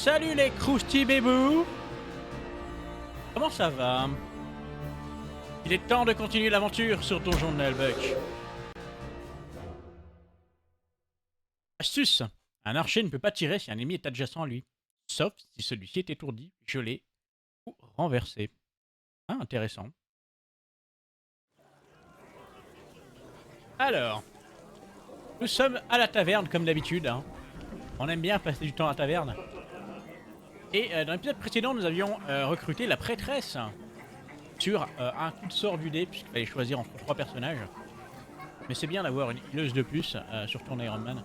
Salut les Krusty Bébou. Comment ça va? Il est temps de continuer l'aventure sur Donjon de Nullbuck. Astuce. Un archer ne peut pas tirer si un ennemi est adjacent à lui. Sauf si celui-ci est étourdi, gelé ou renversé. Ah, intéressant. Alors, nous sommes à la taverne comme d'habitude. Hein. On aime bien passer du temps à la taverne. Et dans l'épisode précédent, nous avions recruté la prêtresse sur un coup de sort du dé, puisqu'il fallait choisir entre 3 personnages. Mais c'est bien d'avoir une healeuse de plus, surtout en Iron Man.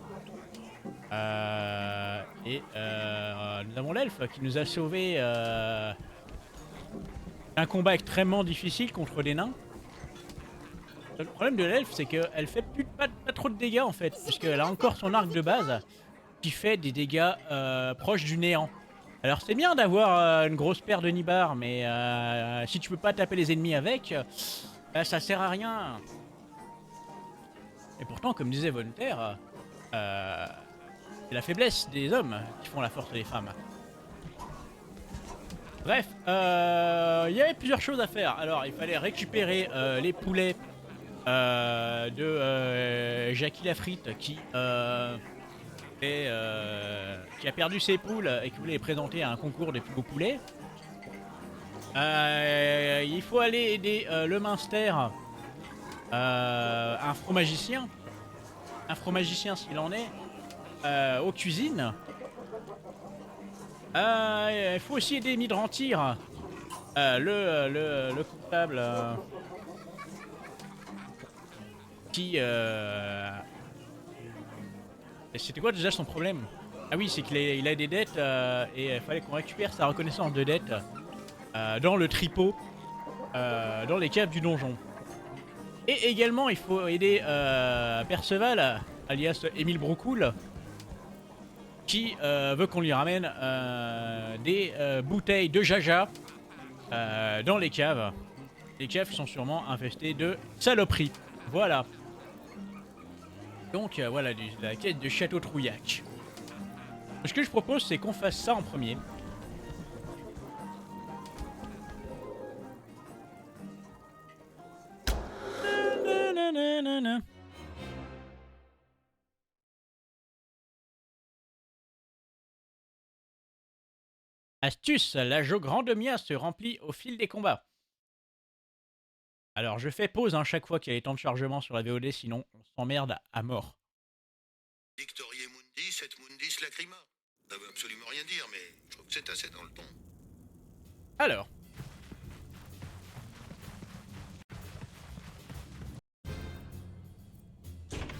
Nous avons l'elfe qui nous a sauvé un combat extrêmement difficile contre des nains. Le problème de l'elfe, c'est qu'elle fait pas trop de dégâts en fait, puisqu'elle a encore son arc de base qui fait des dégâts proches du néant. Alors c'est bien d'avoir une grosse paire de nibards, mais si tu peux pas taper les ennemis avec, ça sert à rien. Et pourtant, comme disait Voltaire, c'est la faiblesse des hommes qui font la force des femmes. Bref, il y avait plusieurs choses à faire. Alors il fallait récupérer les poulets de Jackie Lafrite qui a perdu ses poules et qui voulait les présenter à un concours des plus beaux poulets. Il faut aller aider le Minster, un fromagicien s'il en est, aux cuisines. Il faut aussi aider Midrantir, le comptable qui... C'était quoi déjà son problème? Ah oui, c'est qu'il a des dettes et il fallait qu'on récupère sa reconnaissance de dette dans le tripot, dans les caves du donjon. Et également, il faut aider Perceval, alias Émile Brocoul, qui veut qu'on lui ramène des bouteilles de jaja dans les caves. Les caves sont sûrement infestées de saloperies. Voilà. Donc voilà, la quête de Château Trouillac. Ce que je propose, c'est qu'on fasse ça en premier. Astuce, la jauge grande mia se remplit au fil des combats. Alors je fais pause chaque fois qu'il y a les temps de chargement sur la VOD, sinon on s'emmerde à mort. Victorier Mundis et Mundis Lacrima. Ça veut absolument rien dire, mais je trouve que c'est assez dans le ton. Alors.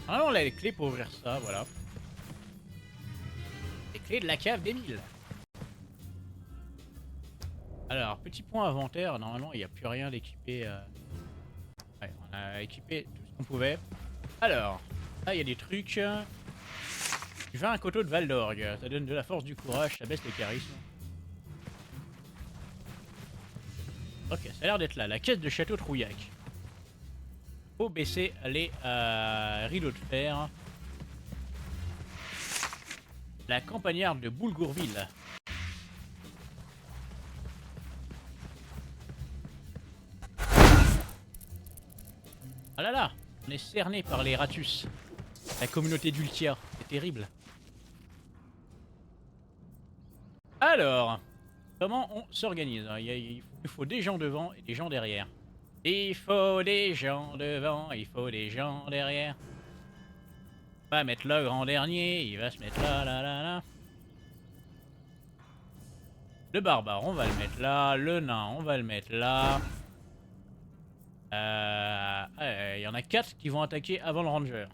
Alors on a les clés pour ouvrir ça, voilà. Les clés de la cave d'Emile. Alors, petit point inventaire, normalement il n'y a plus rien d'équipé. Ouais, on a équipé tout ce qu'on pouvait. Alors, là il y a des trucs. Tu veux un couteau de Val d'Orgue, ça donne de la force, du courage, ça baisse le charisme. Ok, ça a l'air d'être là, la caisse de Château Trouillac. Faut baisser les rideaux de fer. La campagnarde de Boulgourville. Ah là là, on est cerné par les Ratus. La communauté d'Ultia, c'est terrible. Alors, comment on s'organise? Il faut des gens devant et des gens derrière. Il faut des gens devant, il faut des gens derrière. On va mettre le grand dernier, il va se mettre là, là, là, là. Le barbare, on va le mettre là. Le nain, on va le mettre là. Il y en a 4 qui vont attaquer avant le ranger.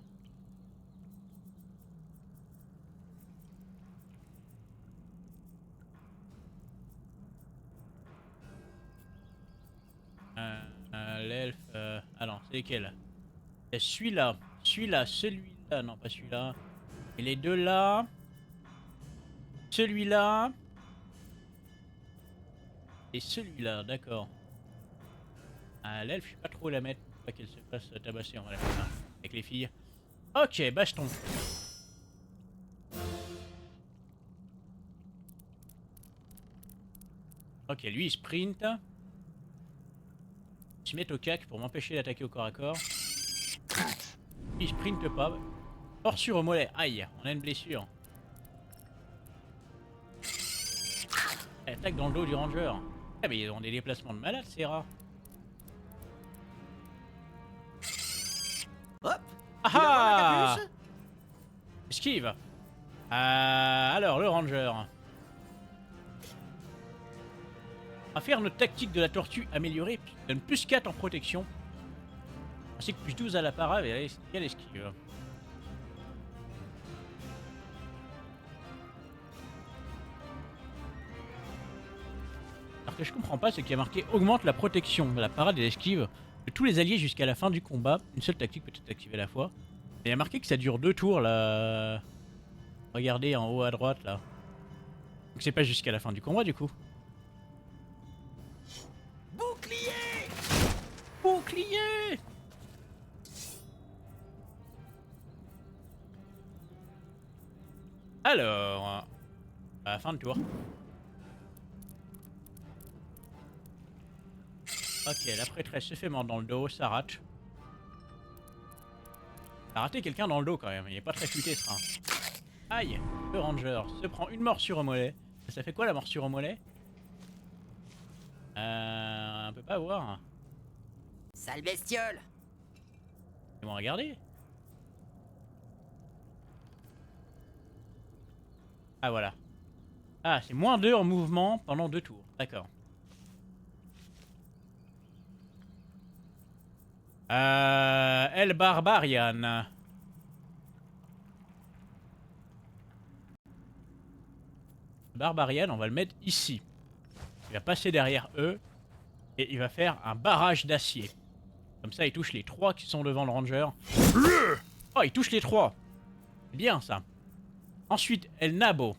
L'elfe... Ah non, c'est lesquels? Celui-là, celui-là, non pas celui-là. Et les deux là. Celui-là. Et celui-là, d'accord. L'elfe, je sais pas trop où la mettre pour pas qu'elle se fasse tabasser, on va la mettre là, avec les filles. Ok, baston. Ok, lui il sprint. Il se met au cac pour m'empêcher d'attaquer au corps à corps. Lui il sprinte pas. Morsure au mollet. Aïe, on a une blessure. Elle attaque dans le dos du ranger. Ah mais ils ont des déplacements de malade ces rats. Hop. Ah Tu la vois, ma ah! capuche? Esquive. Alors le ranger. On va faire notre tactique de la tortue améliorée. Donne plus 4 en protection. Ainsi que plus 12 à la parade et à l'esquive. Alors que je comprends pas, c'est qu'il y a marqué augmente la protection de la parade et l'esquive de tous les alliés jusqu'à la fin du combat. Une seule tactique peut être activée à la fois. Et il y a marqué que ça dure 2 tours là. Regardez en haut à droite là. Donc c'est pas jusqu'à la fin du combat du coup. Bouclier. Bouclier! Alors, à la fin de tour. Ok, la prêtresse se fait mordre dans le dos, ça rate. Ça a raté quelqu'un dans le dos quand même, il est pas très futé ce train. Aïe, le ranger se prend une morsure au mollet. Ça fait quoi la morsure au mollet? On peut pas voir. Sale bestiole. Ils vont regarder. Ah voilà. Ah, c'est -2 en mouvement pendant 2 tours. D'accord. El Barbarian. Barbarian, on va le mettre ici. Il va passer derrière eux. Et il va faire un barrage d'acier. Comme ça, il touche les 3 qui sont devant le ranger. Oh, il touche les 3. C'est bien ça. Ensuite, El Nabo.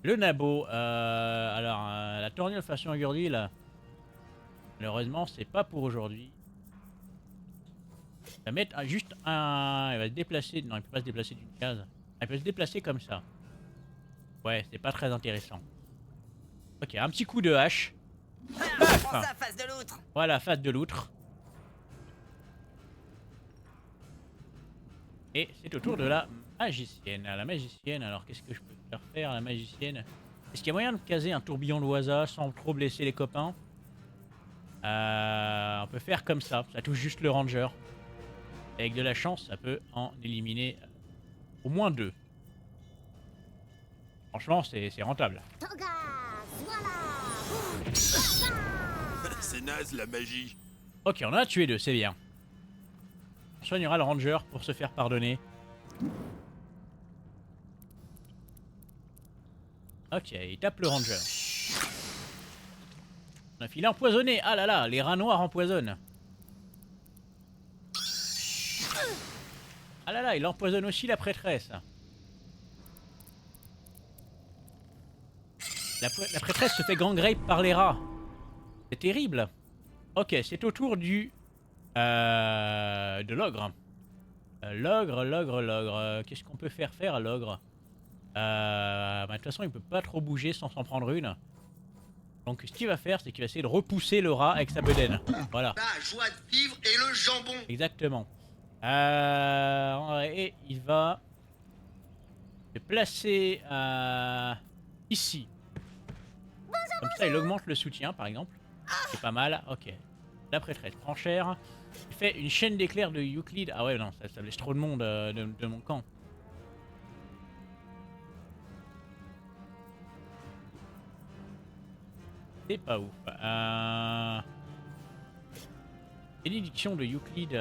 Le Nabo. Alors, la tornure façon engourdie, là. Malheureusement, c'est pas pour aujourd'hui. Il va mettre juste un... Il va se déplacer... Non, il peut pas se déplacer d'une case. Il peut se déplacer comme ça. Ouais, c'est pas très intéressant. Ok, un petit coup de hache. Prends ça, face de l'outre. Voilà, face de l'outre. Et c'est au tour de la magicienne. La magicienne, alors qu'est-ce que je peux faire la magicienne? Est-ce qu'il y a moyen de caser un tourbillon Loisa sans trop blesser les copains? On peut faire comme ça touche juste le ranger. Avec de la chance, ça peut en éliminer au moins 2. Franchement, c'est rentable. C'est naze la magie. Ok, on en a tué 2, c'est bien. On soignera le ranger pour se faire pardonner. Ok, il tape le ranger. On a filé empoisonné. Ah là là, les rats noirs empoisonnent. Ah là là, il empoisonne aussi la prêtresse. La prêtresse se fait gangrape par les rats. C'est terrible. Ok, c'est au tour du... de l'ogre. L'ogre. Qu'est-ce qu'on peut faire à l'ogre? De toute façon, il peut pas trop bouger sans s'en prendre une. Donc ce qu'il va faire, c'est qu'il va essayer de repousser le rat avec sa bedaine. Voilà. La joie de vivre et le jambon. Exactement. Et il va se placer ici. Comme ça, il augmente le soutien, par exemple. C'est pas mal. Ok. La prêtresse prend cher. Il fait une chaîne d'éclairs de Euclide. Ah ouais, non, ça laisse trop de monde de mon camp. C'est pas ouf. Bénédiction de Euclide.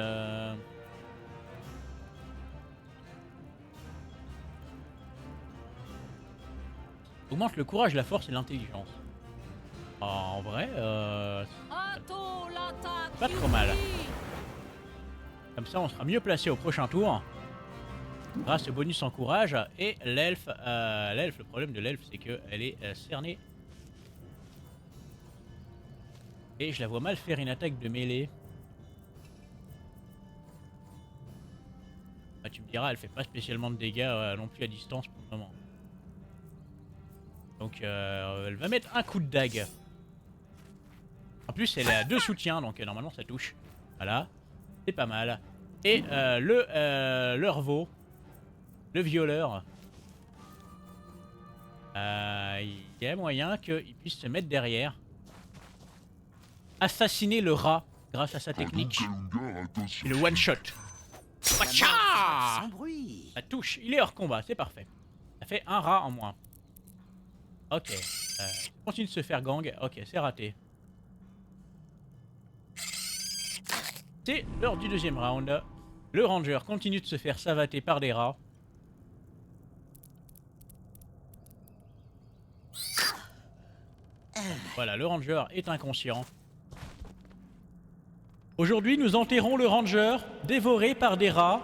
Augmente le courage, la force et l'intelligence. En vrai, pas trop mal. Comme ça, on sera mieux placé au prochain tour. Grâce au bonus en courage. Et l'elfe, le problème de l'elfe, c'est qu'elle est cernée. Et je la vois mal faire une attaque de mêlée. Bah, tu me diras, elle fait pas spécialement de dégâts non plus à distance pour le moment. Donc elle va mettre un coup de dague. plus, elle a 2 soutiens, donc normalement ça touche. Voilà, c'est pas mal. Et le revaux, le violeur, il y a moyen qu'il puisse se mettre derrière. Assassiner le rat grâce à sa technique. Et le one shot. Wacha! Sans bruit. Ça touche, il est hors combat, c'est parfait. Ça fait un rat en moins. Ok, continue de se faire gang. Ok, c'est raté. C'est l'heure du deuxième round. Le ranger continue de se faire savater par des rats. Voilà, le ranger est inconscient. Aujourd'hui, nous enterrons le ranger dévoré par des rats.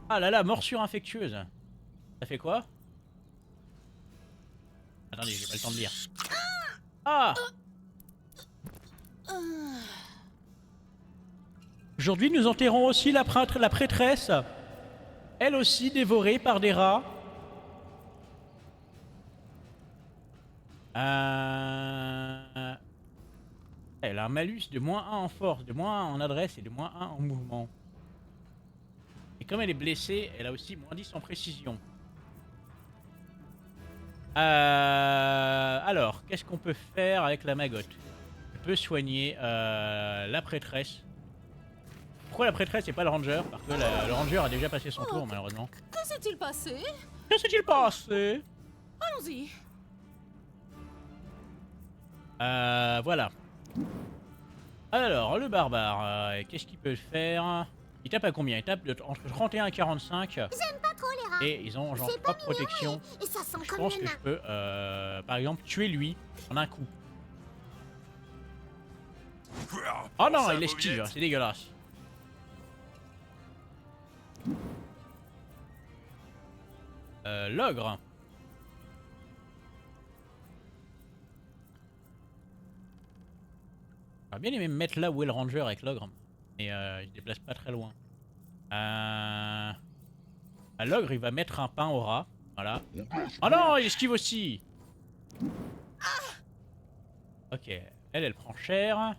Ah là là, morsure infectieuse. Ça fait quoi? Attendez, j'ai pas le temps de lire. Ah! Aujourd'hui, nous enterrons aussi la prêtresse. Elle aussi dévorée par des rats. Elle a un malus de -1 en force, de -1 en adresse et de -1 en mouvement. Et comme elle est blessée, elle a aussi -10 en précision. Alors, qu'est-ce qu'on peut faire avec la magotte? Je peux soigner la prêtresse. Pourquoi la prêtresse et pas le ranger? Parce que le ranger a déjà passé son tour, malheureusement. Que s'est-il passé? Que s'est-il passé? Allons-y. Voilà. Alors, le barbare, qu'est-ce qu'il peut faire? Il tape à combien? Il tape entre 31 et 45. J'aime pas trop les rats. Et ils ont genre C'est 3 pas mignon, protections. Et ça sent Je comme pense le que nain. je peux, par exemple, tuer lui en un coup. Oh non, il esquive, c'est dégueulasse. L'ogre. J'aurais bien aimé me mettre là où est le ranger avec l'ogre. Mais il se déplace pas très loin. L'ogre, il va mettre un pain au rat. Voilà. Oh non, il esquive aussi. Ok, elle prend cher.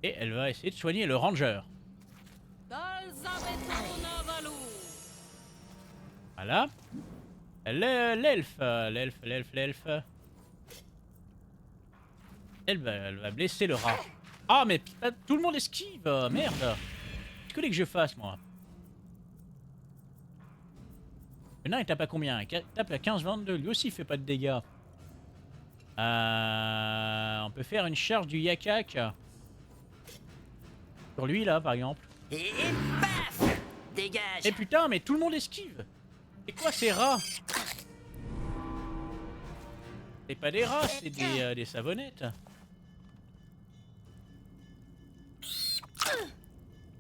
Et elle va essayer de soigner le ranger. Voilà. L'elfe. Elle va blesser le rat. Ah, mais tout le monde esquive. Merde. Qu'est-ce que que je fasse, moi? Le nain, il tape à combien? Il tape à 15-22. Lui aussi, il fait pas de dégâts. On peut faire une charge du yakak. Sur lui, là, par exemple. Et paf! Dégage. Et putain, mais tout le monde esquive. C'est quoi ces rats? C'est pas des rats, c'est des savonnettes.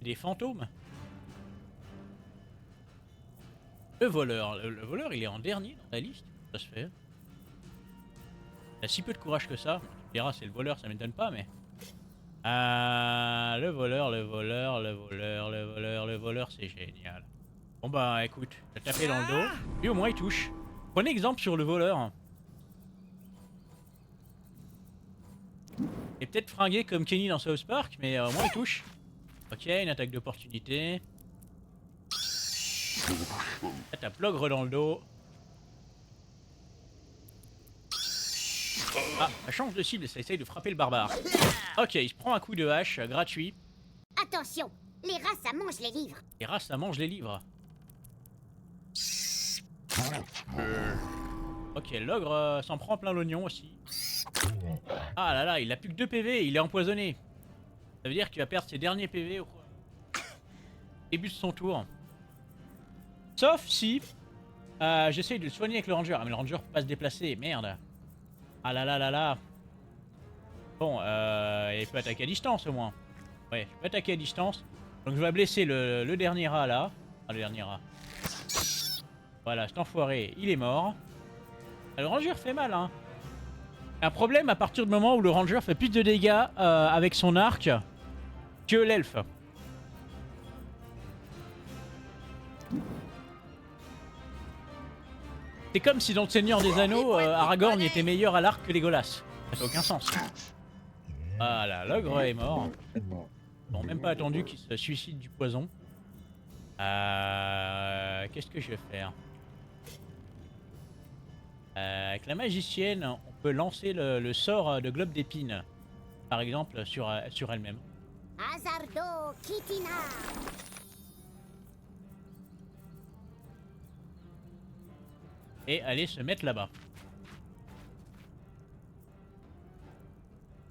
Des fantômes. Le voleur. Le voleur, il est en dernier dans la liste. Ça se fait. Il a si peu de courage que ça. Les rats, c'est le voleur, ça m'étonne pas, mais... le voleur, c'est génial. Bon bah écoute, t'as tapé dans le dos. Lui au moins il touche. Prenez exemple sur le voleur. Il est peut-être fringué comme Kenny dans South Park, mais au moins il touche. Ok, une attaque d'opportunité. Là, tape l'ogre dans le dos. Ah, elle change de cible et ça essaye de frapper le barbare. Ok, il se prend un coup de hache gratuit. Attention, les rats ça mange les livres. Les rats, ça mange les livres. Ok, l'ogre s'en prend plein l'oignon aussi. Ah là là, il a plus que 2 PV, il est empoisonné. Ça veut dire qu'il va perdre ses derniers PV au début de son tour. Sauf si j'essaye de le soigner avec le ranger. Ah mais le ranger peut pas se déplacer, merde. Ah là là là là. Bon, il peut attaquer à distance au moins. Ouais, je peux attaquer à distance. Donc je vais blesser le dernier rat là. Ah, le dernier rat. Voilà, cet enfoiré, il est mort. Ah, le ranger fait mal, hein. Un problème à partir du moment où le ranger fait plus de dégâts avec son arc que l'elfe. C'est comme si dans le Seigneur des Anneaux, Aragorn était meilleur à l'arc que Legolas. Ça n'a aucun sens. Voilà, l'ogre est mort. Bon, même pas attendu qu'il se suicide du poison. Qu'est-ce que je vais faire? Avec la magicienne, on peut lancer le sort de globe d'épines, par exemple, sur elle-même. Hazardo Kitina. Et aller se mettre là-bas.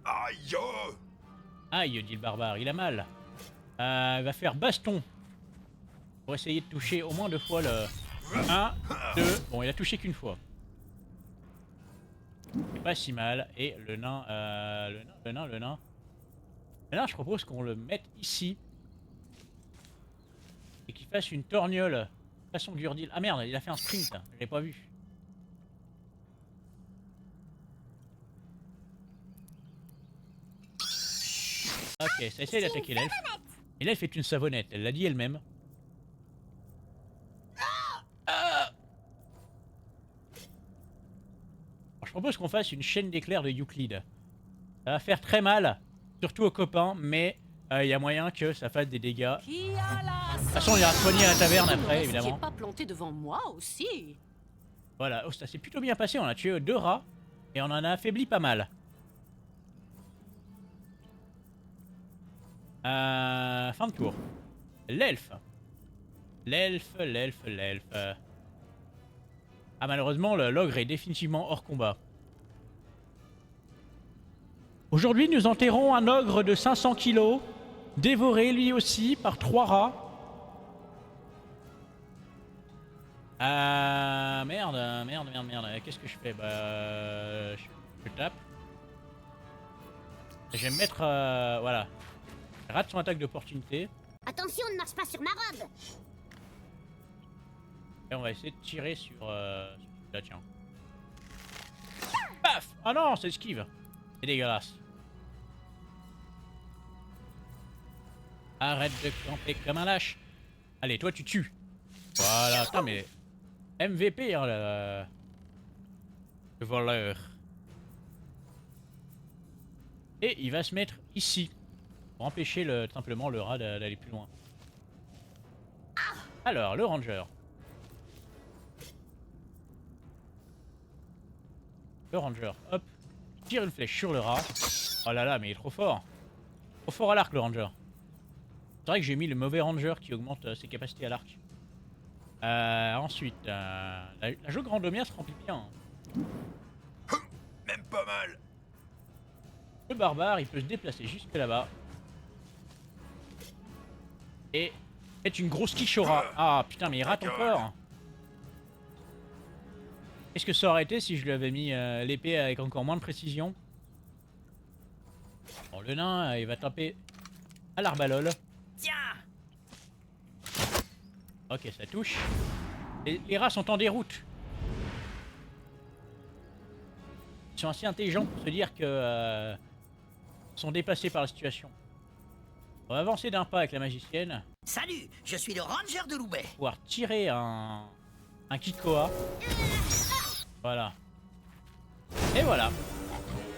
Aïe! Aïe, dit le barbare, il a mal. Il va faire baston. Pour essayer de toucher au moins 2 fois le... 1, 2... Bon, il a touché qu'une fois. C'est pas si mal. Et le nain... Le nain, je propose qu'on le mette ici. Et qu'il fasse une torgnole. Façon Gurdil. Ah merde, il a fait un sprint. Je l'ai pas vu. Ok, ça essaye d'attaquer l'elfe. Et l'elfe est une savonnette, elle l'a dit elle-même. Je propose qu'on fasse une chaîne d'éclairs de Euclide. Ça va faire très mal, surtout aux copains, mais il y a moyen que ça fasse des dégâts. Qui a la... De toute façon, il y aura soigner à la taverne après, évidemment. pas planté devant moi aussi. Voilà, oh, ça s'est plutôt bien passé, on a tué 2 rats, et on en a affaibli pas mal. Fin de tour. L'elfe. L'elfe. Ah, malheureusement, l'ogre est définitivement hors combat. Aujourd'hui, nous enterrons un ogre de 500 kilos, dévoré lui aussi par 3 rats. Merde. Qu'est-ce que je fais? Bah, je tape. Je vais me mettre, voilà. Je rate son attaque d'opportunité. Attention, ne marche pas sur ma robe. Et on va essayer de tirer sur là, tiens. Paf! Ah non, c'est esquive. C'est dégueulasse. Arrête de camper comme un lâche. Allez, toi tu tues. Voilà, putain mais... MVP, hein, le voleur. Et il va se mettre ici. Pour empêcher simplement le rat d'aller plus loin. Alors, le ranger. Le ranger, hop. Tire une flèche sur le rat. Oh là là, mais il est trop fort. Trop fort à l'arc, le ranger. C'est vrai que j'ai mis le mauvais ranger qui augmente ses capacités à l'arc. Ensuite, la jauge Grandomia se remplit bien. Même pas mal. Le barbare, il peut se déplacer jusque là-bas. Et mettre une grosse quiche au rat. Ah putain, mais il rate encore. Qu'est-ce que ça aurait été si je lui avais mis l'épée avec encore moins de précision? Bon, le nain, il va taper à l'arbalole. Tiens! Ok, ça touche. Les rats sont en déroute. Ils sont assez intelligents pour se dire que... sont dépassés par la situation. On va avancer d'un pas avec la magicienne. Salut, je suis le ranger de Loubet. Pouvoir tirer un Kikoa. Voilà. Et voilà.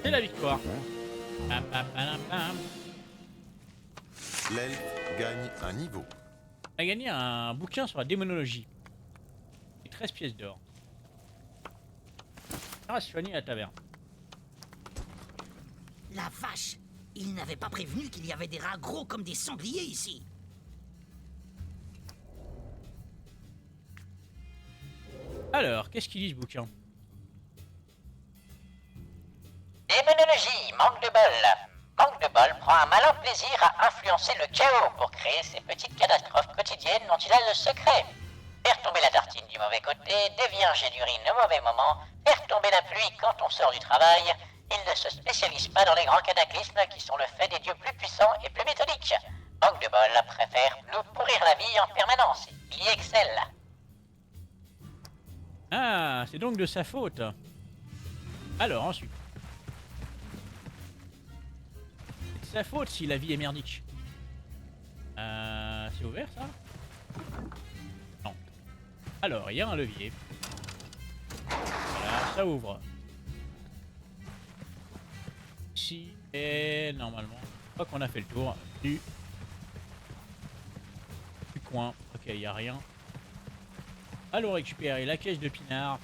C'est la victoire. Pam, pam, pam, pam. L'elfe gagne un niveau. On a gagné un bouquin sur la démonologie. Et 13 pièces d'or. On va se soigner à la taverne. La vache! Il n'avait pas prévenu qu'il y avait des rats gros comme des sangliers ici. Alors, qu'est-ce qu'il dit ce bouquin? Démonologie, manque de bol. Manque de bol prend un malin plaisir à influencer le chaos pour créer ces petites catastrophes quotidiennes dont il a le secret. Faire tomber la tartine du mauvais côté, dévier d'urine au mauvais moment, faire tomber la pluie quand on sort du travail. Il ne se spécialise pas dans les grands cataclysmes qui sont le fait des dieux plus puissants et plus méthodiques. Manque de bol préfère nous pourrir la vie en permanence. Il y excelle. Ah, c'est donc de sa faute. Alors, ensuite. C'est de sa faute si la vie est merdique. C'est ouvert ça? Non. Alors, il y a un levier. ça ouvre. Ici, et normalement, je crois qu'on a fait le tour du coin. Ok, il n'y a rien. Allons récupérer la caisse de pinard.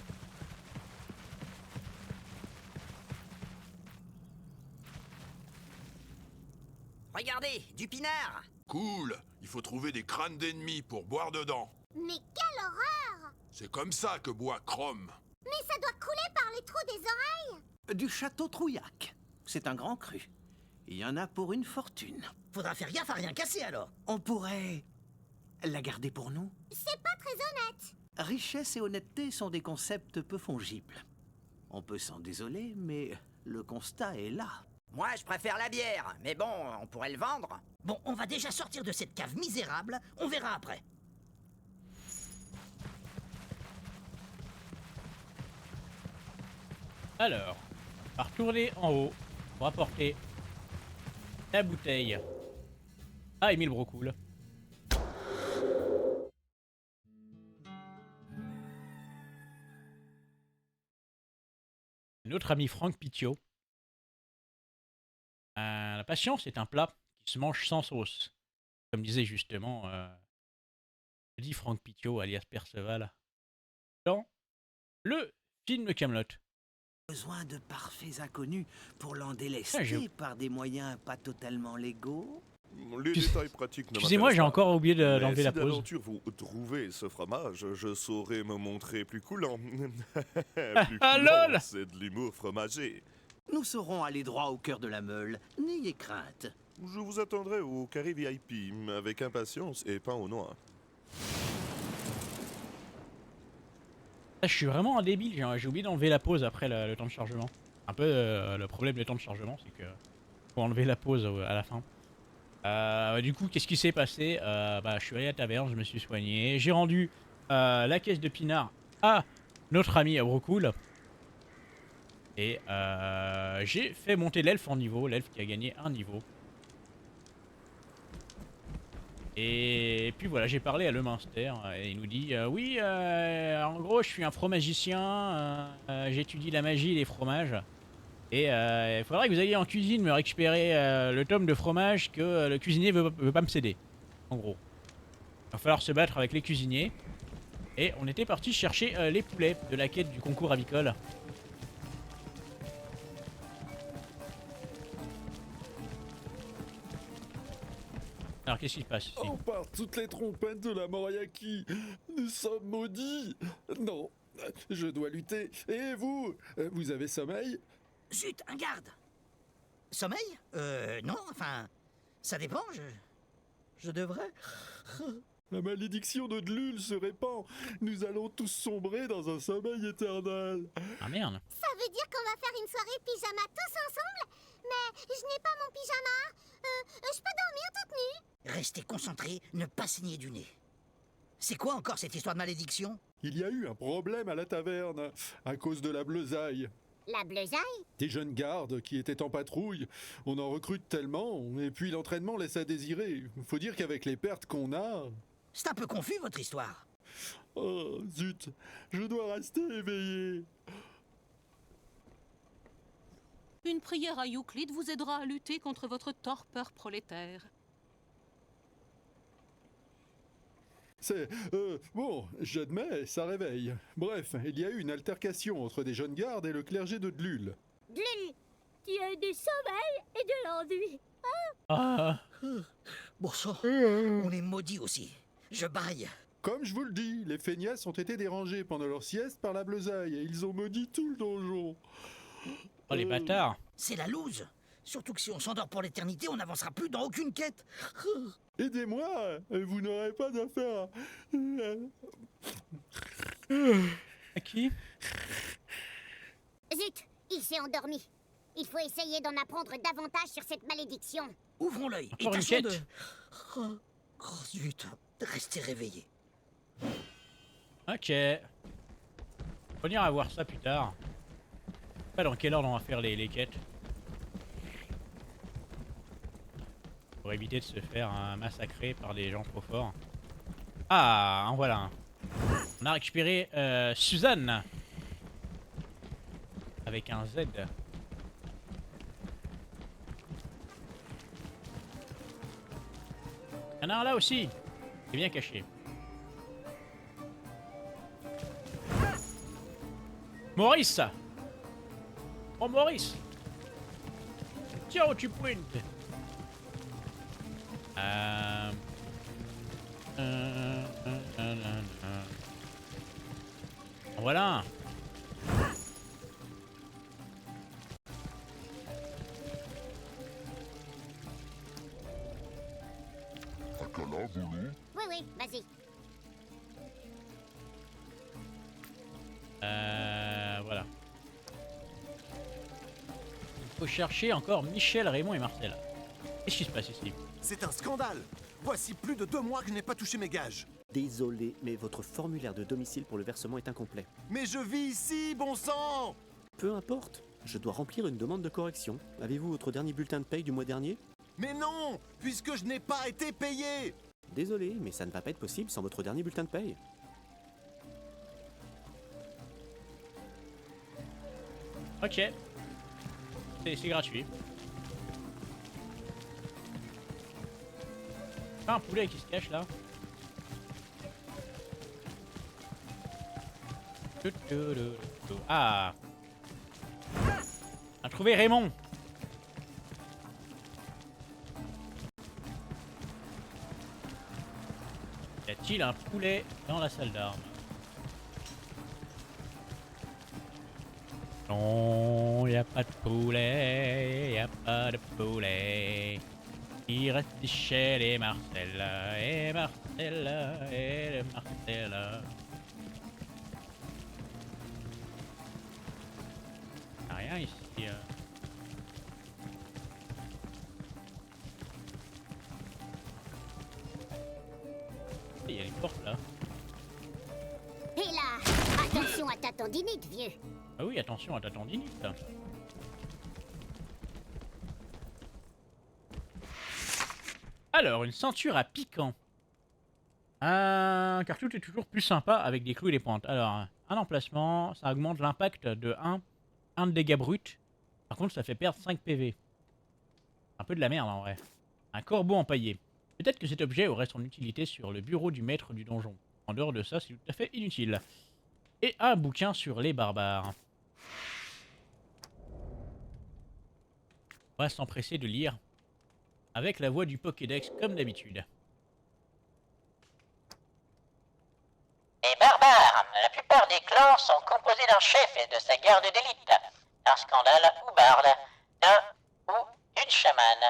Regardez, du pinard. Cool. Il faut trouver des crânes d'ennemis pour boire dedans. Mais quelle horreur! C'est comme ça que boit Chrome. Mais ça doit couler par les trous des oreilles! Du château Trouillac. C'est un grand cru. Il y en a pour une fortune. Faudra faire gaffe à rien casser alors. On pourrait la garder pour nous. C'est pas très honnête! Richesse et honnêteté sont des concepts peu fongibles. On peut s'en désoler, mais le constat est là. Moi, je préfère la bière, mais bon, on pourrait le vendre. Bon, on va déjà sortir de cette cave misérable, on verra après. Alors, on va retourner en haut pour apporter la bouteille à Émile Brocoul. Notre ami Franck Pitiot. La patience est un plat qui se mange sans sauce. Comme disait justement dit Franck Pitiot alias Perceval dans le film Kaamelott. Besoin de parfaits inconnus pour l'en Ah, délester par des moyens pas totalement légaux. Les détails pratiques ne Excusez-moi, j'ai m'intéressent encore oublié pas. d'enlever Mais la si pause. d'aventure vous trouvez ce fromage, je saurais me montrer plus coulant. Plus Ah, coulant, lol. c'est de l'humour fromager. Nous saurons aller droit au cœur de la Meule. N'ayez crainte. Je vous attendrai au carré VIP, avec impatience et pain au noix. Ah, je suis vraiment un débile, j'ai oublié d'enlever la pause après le temps de chargement. Un peu le problème du temps de chargement, c'est que faut enlever la pause à la fin. Du coup, qu'est-ce qui s'est passé? Je suis allé à la taverne, je me suis soigné. J'ai rendu la caisse de pinard à notre ami Brocoul. Et j'ai fait monter l'elfe en niveau, l'elfe qui a gagné un niveau. Et puis voilà, j'ai parlé à Le Minster et il nous dit oui, en gros, je suis un fromagicien, j'étudie la magie des fromages. Et il faudrait que vous alliez en cuisine me récupérer le tome de fromage que le cuisinier veut pas me céder. En gros. Il va falloir se battre avec les cuisiniers. Et on était parti chercher les poulets de la quête du concours avicole. Alors qu'est-ce qui se passe ici? Oh, par toutes les trompettes de la Moriaki, nous sommes maudits. Non, je dois lutter. Et vous, vous avez sommeil? Zut, un garde. Sommeil? Non, enfin, ça dépend, je devrais. La malédiction de Dlul se répand. Nous allons tous sombrer dans un sommeil éternel. Ah merde. Ça veut dire qu'on va faire une soirée pyjama tous ensemble? Mais je n'ai pas mon pyjama. Je peux dormir toute nue? Restez concentrés, ne pas saigner du nez. C'est quoi encore cette histoire de malédiction? Il y a eu un problème à la taverne à cause de la bleusaille. La bleusaille? Des jeunes gardes qui étaient en patrouille. On en recrute tellement, et puis l'entraînement laisse à désirer. Faut dire qu'avec les pertes qu'on a... C'est un peu confus votre histoire. Oh, zut, je dois rester éveillé. Une prière à Euclide vous aidera à lutter contre votre torpeur prolétaire. C'est... bon, j'admets, ça réveille. Bref, il y a eu une altercation entre des jeunes gardes et le clergé de Dlul. Dlul, tu as du sommeil et de l'ennui. Ah. Bon sang, on est maudits aussi. Je baille. Comme je vous le dis, les feignasses ont été dérangés pendant leur sieste par la bleusaille et ils ont maudit tout le donjon. Oh les bâtards. C'est la loose. Surtout que si on s'endort pour l'éternité, on n'avancera plus dans aucune quête. Aidez-moi, vous n'aurez pas d'affaire. À qui? Zut, il s'est endormi. Il faut essayer d'en apprendre davantage sur cette malédiction. Ouvrons l'œil et Encore une tâchons quête. de... Oh zut, restez réveillés. Ok. On ira voir ça plus tard. Pas dans quelle ordre on va faire les quêtes. Pour éviter de se faire massacrer par des gens trop forts. Ah, en voilà un. On a récupéré Suzanne. avec un Z. Il y en a un là aussi. C'est bien caché. Maurice. Oh Maurice. Tiens où tu pointes. Voilà un. Oui, oui, vas-y. Voilà. Il faut chercher encore Michel, Raymond et Marcel. Qu'est-ce qui se passe ici? C'est un scandale. Voici plus de 2 mois que je n'ai pas touché mes gages. Désolé, mais votre formulaire de domicile pour le versement est incomplet. Mais je vis ici, bon sang! Peu importe, je dois remplir une demande de correction. Avez-vous votre dernier bulletin de paye du mois dernier? Mais non, puisque je n'ai pas été payé. Désolé, mais ça ne va pas être possible sans votre dernier bulletin de paye. Ok. C'est gratuit. Pas un poulet qui se cache là. Ah. On a trouvé Raymond. Y a-t-il un poulet dans la salle d'armes? Non, y a pas de poulet, y a pas de poulet. Il reste Michel et Marcella, et Marcella, et Marcella. Y'a rien ici. Il y a les portes là. Et là, attention à ta tendinite, vieux. Ah oui, attention à ta tendinite. Alors, une ceinture à piquant. Car tout est toujours plus sympa avec des clous et des pointes. Alors, un emplacement, ça augmente l'impact de 1 de dégâts bruts. Par contre, ça fait perdre 5 PV. Un peu de la merde en vrai. Un corbeau empaillé. Peut-être que cet objet aurait son utilité sur le bureau du maître du donjon. En dehors de ça, c'est tout à fait inutile. Et un bouquin sur les barbares. On va s'empresser de lire. Avec la voix du Pokédex comme d'habitude. Les barbares, la plupart des clans sont composés d'un chef et de sa garde d'élite, d'un scandale ou barde, d'un ou d'une chamane.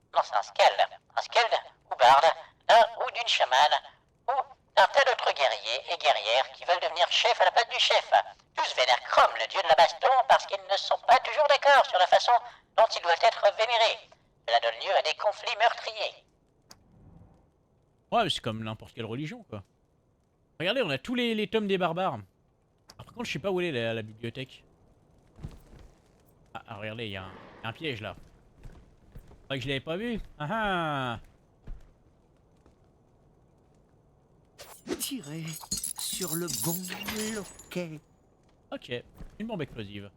Non, c'est un skeld ou barde, d'un ou d'une chamane, ou d'un tas d'autres guerriers et guerrières qui veulent devenir chef à la place du chef. Tous vénèrent Chrome, le dieu de la baston, parce qu'ils ne sont pas toujours d'accord sur la façon dont ils doivent être vénérés. Cela donne lieu à des conflits meurtriers. Ouais, mais c'est comme n'importe quelle religion, quoi. Regardez, on a tous les tomes des barbares. Alors, par contre, je sais pas où elle est la bibliothèque. Ah, regardez, il y a un piège là. C'est vrai que je l'avais pas vu. Ah ah. Tirez sur le bon loquet. Ok, une bombe explosive.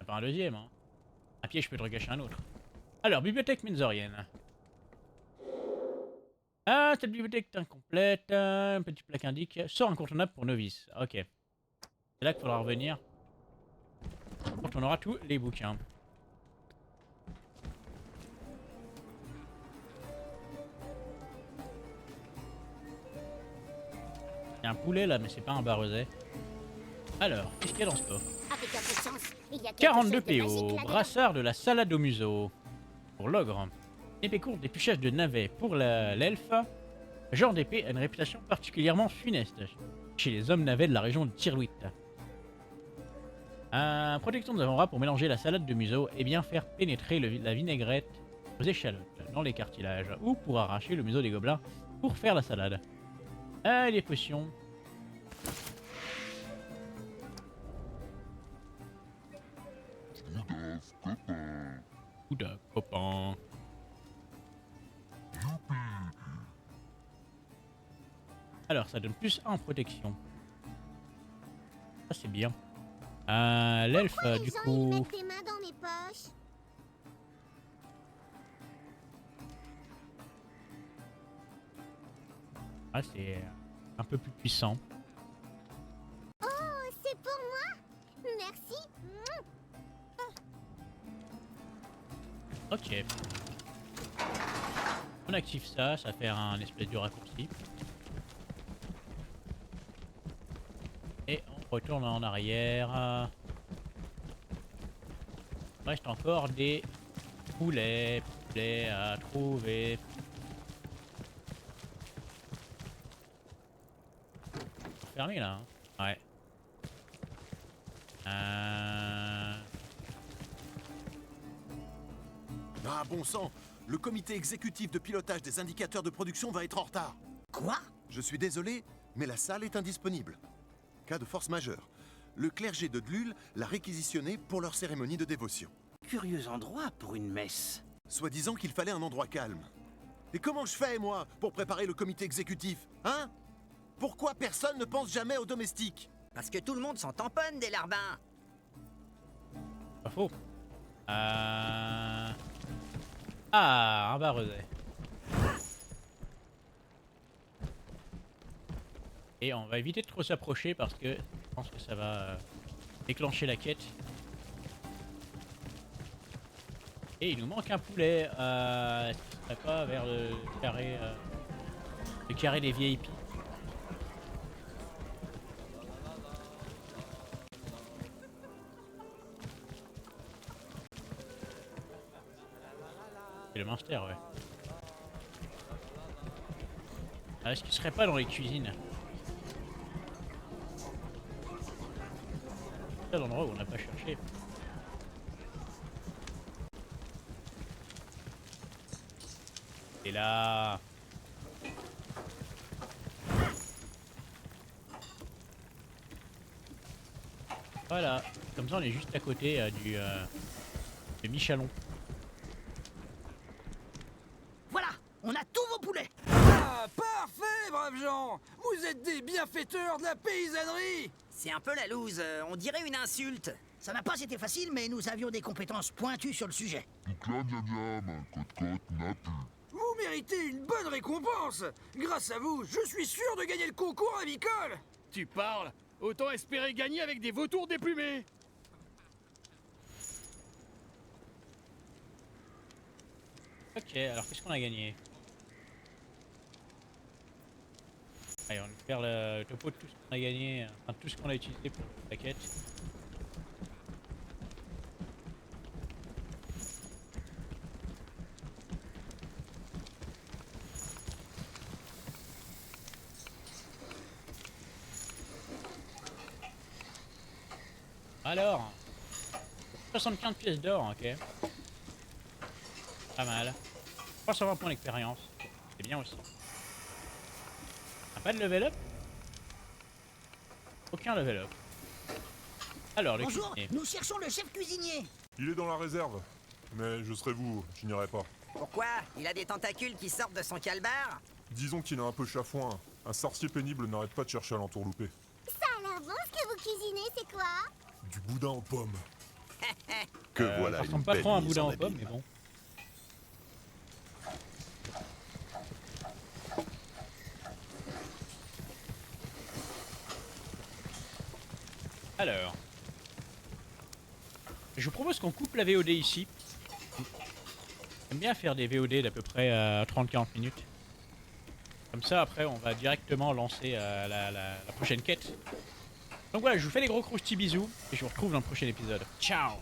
Pas un deuxième, hein. Un piège peut te recacher un autre. Alors, bibliothèque menzorienne. Ah, cette bibliothèque est incomplète. Un petit plaque indique. Sort incontournable pour novices. Ok. C'est là qu'il faudra revenir. Quand on aura tous les bouquins. Il y a un poulet là, mais c'est pas un barrezet. Alors, qu'est-ce qu'il y a dans ce coffre? Avec un peu de chance, il y a quelque 42 chose de magique PO, là-dedans. brassard de la salade au museau. Pour l'ogre. Épée courte d'épluchage de navet pour l'elfe. Genre d'épée a une réputation particulièrement funeste chez les hommes navets de la région de Tirluit. Protection de avant-bras pour mélanger la salade de museau et bien faire pénétrer la vinaigrette aux échalotes dans les cartilages ou pour arracher le museau des gobelins pour faire la salade. Les potions. Oula, copain. Alors, ça donne plus 1 en protection. Ça c'est bien. L'elfe du Ils coup... mettent les mains dans mes poches. Ah c'est un peu plus puissant. Oh, c'est pour moi. Merci. Ok. On active ça, ça fait un espèce de raccourci. Et on retourne en arrière. Il reste encore des poulets à trouver. Fermé là, hein. Ouais. Ah bon sang, le comité exécutif de pilotage des indicateurs de production va être en retard. Quoi? Je suis désolé, mais la salle est indisponible. Cas de force majeure. Le clergé de Dlul l'a réquisitionné pour leur cérémonie de dévotion. Curieux endroit pour une messe. Soi-disant qu'il fallait un endroit calme. Et comment je fais, moi, pour préparer le comité exécutif? Hein? Pourquoi personne ne pense jamais aux domestiques? Parce que tout le monde s'en tamponne des larbins. Pas faux. Ah, un bareset. Et on va éviter de trop s'approcher parce que je pense que ça va déclencher la quête. Et il nous manque un poulet. Est-ce que ce serait pas vers le carré des VIP? C'est le Munster, ouais. Est-ce qu'il serait pas dans les cuisines? C'est l'endroit où on n'a pas cherché. Et là. Voilà, comme ça on est juste à côté de Michalon. Voilà, on a tous vos poulets. Ah, parfait, braves gens. Vous êtes des bienfaiteurs de la paysannerie. C'est un peu la loose, on dirait une insulte. Ça n'a pas été facile, mais nous avions des compétences pointues sur le sujet. Vous méritez une bonne récompense. Grâce à vous, je suis sûr de gagner le concours avicole. Tu parles? Autant espérer gagner avec des vautours déplumés. Ok, alors qu'est-ce qu'on a gagné? Allez, on va faire le topo de tout ce qu'on a gagné, enfin tout ce qu'on a utilisé pour la quête. Alors, 75 pièces d'or, ok. Pas mal. 320 points d'expérience, c'est bien aussi. Pas de level up? Aucun level up. Alors, le Bonjour, cuisinier. nous cherchons le chef cuisinier. Il est dans la réserve. Mais je serai vous, je n'irai pas. Pourquoi? Il a des tentacules qui sortent de son calbar? Disons qu'il est un peu chafouin. Un sorcier pénible n'arrête pas de chercher à l'entourlouper. Ça a l'air bon ce que vous cuisinez, c'est quoi? Du boudin aux pommes. Que voilà Ça une ressemble pas belle trop à un mise boudin en aux pommes, abîme. mais bon. Alors, je vous propose qu'on coupe la VOD ici. J'aime bien faire des VOD d'à peu près 30-40 minutes. Comme ça, après, on va directement lancer la prochaine quête. Donc voilà, je vous fais des gros croustilles bisous et je vous retrouve dans le prochain épisode. Ciao!